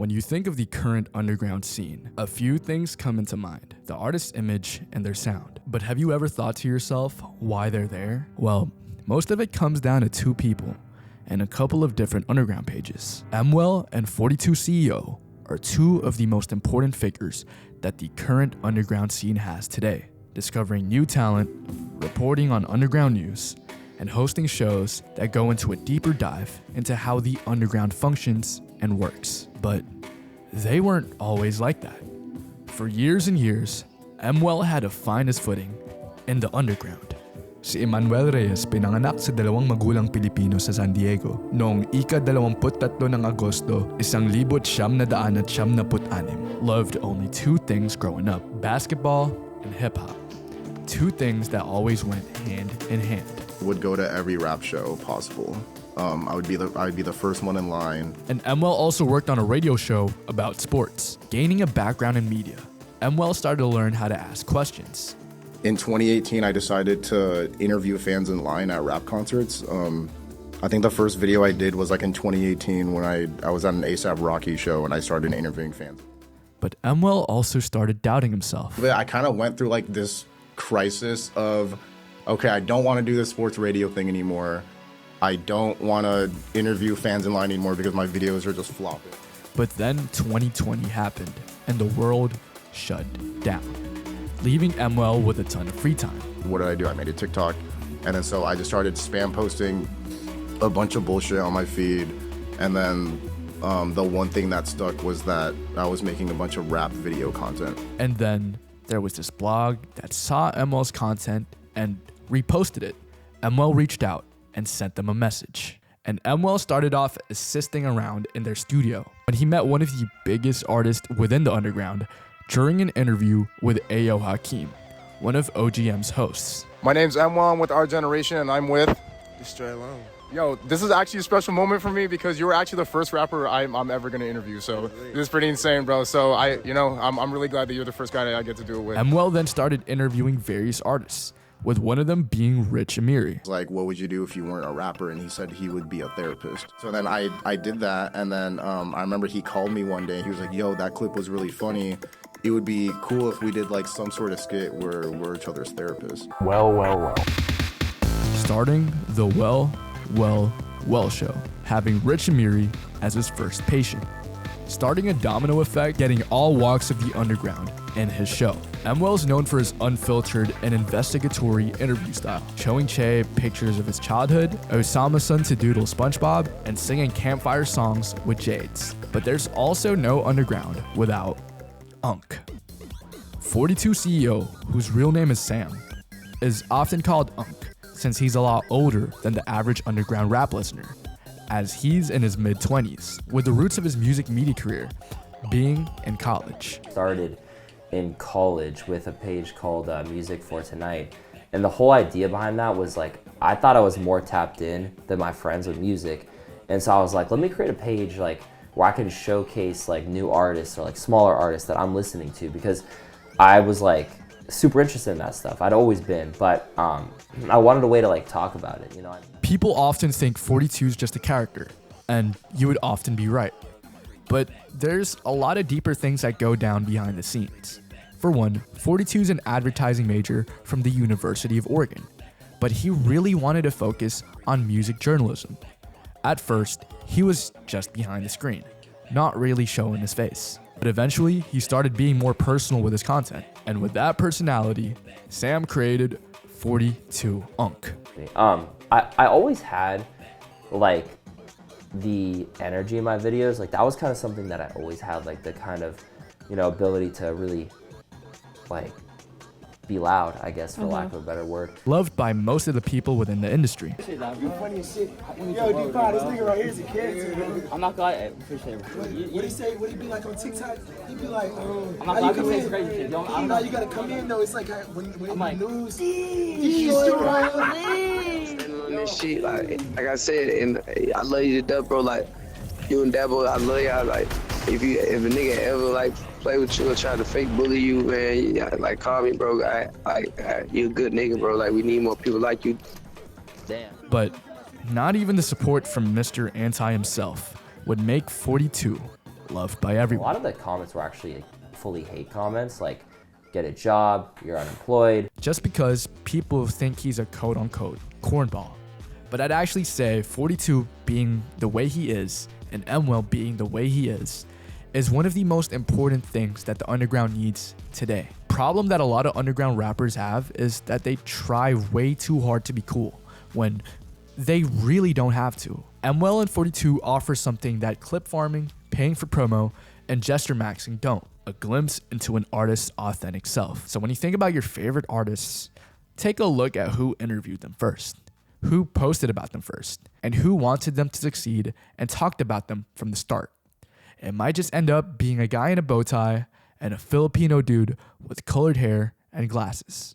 When you think of the current underground scene, a few things come into mind: the artist's image and their sound. But have you ever thought to yourself why they're there? Well, most of it comes down to two people and a couple of different underground pages. Emwell and 42 CEO are two of the most important figures that the current underground scene has today, discovering new talent, reporting on underground news, and hosting shows that go into a deeper dive into how the underground functions and works. But they weren't always like that. For years and years, Mwell had to find his footing in the underground. Si Emmanuel Reyes pinanganak sa dalawang magulang Pilipino sa San Diego noong ika-23 ng Agosto, 1976. Loved only two things growing up: basketball and hip-hop. Two things that always went hand in hand. Would go to every rap show possible. I would be the first one in line. And Emwell also worked on a radio show about sports. Gaining a background in media, Emwell started to learn how to ask questions. In 2018, I decided to interview fans in line at rap concerts. I think the first video I did was like in 2018 when I was at an A$AP Rocky show and I started interviewing fans. But Emwell also started doubting himself. I kind of went through like this crisis of, okay, I don't want to do the sports radio thing anymore. I don't want to interview fans in line anymore because my videos are just flopping. But then 2020 happened and the world shut down, leaving Emwell with a ton of free time. What did I do? I made a TikTok, and then so I just started spam posting a bunch of bullshit on my feed, and then the one thing that stuck was that I was making a bunch of rap video content. And then there was this blog that saw Emwell's content and reposted it. Emwell reached out and sent them a message. And Emwell started off assisting around in their studio when he met one of the biggest artists within the underground during an interview with Ayo Hakeem, one of OGM's hosts. My name's Emwell, I'm with Our Generation, and I'm with Destroy Alone. Yo, this is actually a special moment for me because you were actually the first rapper I'm ever gonna interview. So this is pretty insane, bro. So I'm really glad that you're the first guy that I get to do it with. Emwell then started interviewing various artists, with one of them being Rich Amiri. Like, what would you do if you weren't a rapper? And he said he would be a therapist. So then I did that, and then I remember he called me one day. He was like, yo, that clip was really funny. It would be cool if we did like some sort of skit where we're each other's therapists. Well. Starting the Well show, having Rich Amiri as his first patient. Starting a domino effect, getting all walks of the underground in his show. Emwell is known for his unfiltered and investigatory interview style, showing Che pictures of his childhood, Osama's son to doodle SpongeBob, and singing campfire songs with Jades. But there's also no underground without Unk. 42 CEO, whose real name is Sam, is often called Unk since he's a lot older than the average underground rap listener, as he's in his mid-20s, with the roots of his music media career being in college. Started in college with a page called Music for Tonight, and the whole idea behind that was like, I thought I was more tapped in than my friends with music, and so I was like, let me create a page like where I can showcase like new artists or like smaller artists that I'm listening to, because I was like super interested in that stuff. I'd always been, but I wanted a way to like talk about it, you know. People often think 42 is just a character, and you would often be right. But there's a lot of deeper things that go down behind the scenes. For one, 42 is an advertising major from the University of Oregon, but he really wanted to focus on music journalism. At first, he was just behind the screen, not really showing his face. But eventually, he started being more personal with his content. And with that personality, Sam created 42 Unk. I always had like the energy in my videos. Like that was kind of something that I always had, like the kind of, ability to really like be loud, I guess, for lack of a better word. Loved by most of the people within the industry. You funny as shit. Yo, D-Pod, this nigga right here is a character. I'm not gonna appreciate it. What he say? What he be like on TikTok? He be like, I'm not gonna say crazy shit. Now you gotta come in though. It's like when I'm like, news. On this shit, like I said, and I love you to death, bro. Like you and Dabo, I love y'all. Like if a nigga ever like play with you or try to fake bully you, man, like call me, bro. You a good nigga, bro. Like we need more people like you. Damn. But not even the support from Mr. Anti himself would make 42 loved by A everyone. lot of the comments were actually fully hate comments, like get a job, you're unemployed. Just because people think he's a quote-unquote cornball. But I'd actually say 42 being the way he is and Emwell being the way he is one of the most important things that the underground needs today. Problem that a lot of underground rappers have is that they try way too hard to be cool when they really don't have to. Mwell and 42 offer something that clip farming, paying for promo, and gesture maxing don't. A glimpse into an artist's authentic self. So when you think about your favorite artists, take a look at who interviewed them first, who posted about them first, and who wanted them to succeed and talked about them from the start. It might just end up being a guy in a bow tie and a Filipino dude with colored hair and glasses.